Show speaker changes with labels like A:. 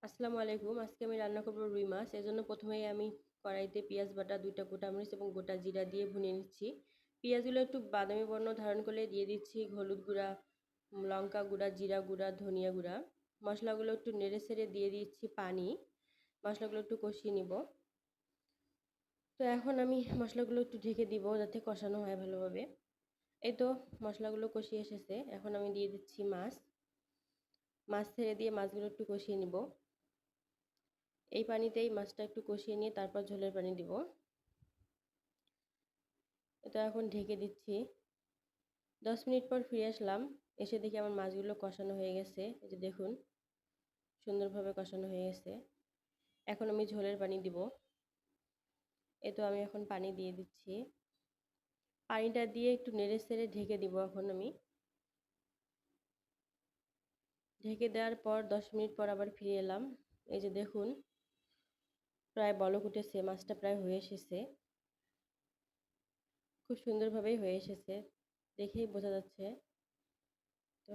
A: আসসালামু আলাইকুম। আজকে আমি রান্না করব রুই মাছ। এজন্য প্রথমেই আমি কড়াইতে পেঁয়াজ বাটা, ২ টা গোটা মরিচ এবং গোটা জিরা দিয়ে ভুনিয়ে নিচ্ছি। পেঁয়াজগুলো একটু বাদামি বর্ণ ধারণ করলে দিয়ে দিচ্ছি হলুদ গুঁড়া, লঙ্কা গুঁড়া, জিরা গুঁড়া, ধনিয়া গুঁড়া। মসলাগুলো একটু নেড়ে-চেড়ে দিয়ে দিচ্ছি পানি। মসলাগুলো একটু কষিয়ে নিব। তো এখন আমি মসলাগুলো একটু ঢেকে দিব যাতে কষানো হয় ভালোভাবে। এই তো মসলাগুলো কষিয়ে এসেছে। এখন আমি দিয়ে দিচ্ছি মাছ। মাছ ছেড়ে দিয়ে মাছগুলো একটু কষিয়ে নিব। এই পানিতেই মাছটা একটু কষিয়ে নিয়ে তারপর ঝোলের পানি দিব। এটা এখন ঢেকে দিচ্ছি। ১০ মিনিট পর ফিরে আসলাম। এসে দেখি আমার মাছগুলো কষানো হয়ে গেছে। এই যে দেখুন সুন্দরভাবে কষানো হয়ে গেছে। এখন আমি ঝোলের পানি দিব। এই তো আমি এখন পানি দিয়ে দিচ্ছি। পানিটা দিয়ে একটু নেড়ে-চেড়ে ঢেকে দিব এখন আমি। ঢেকে দেওয়ার পর ১০ মিনিট পর আবার ফিরে এলাম। এই যে দেখুন প্রায় বলক উঠেছে, মাছটা প্রায় হয়ে এসেছে। খুব সুন্দরভাবেই হয়ে এসেছে। দেখেই বোঝা যাচ্ছে। তো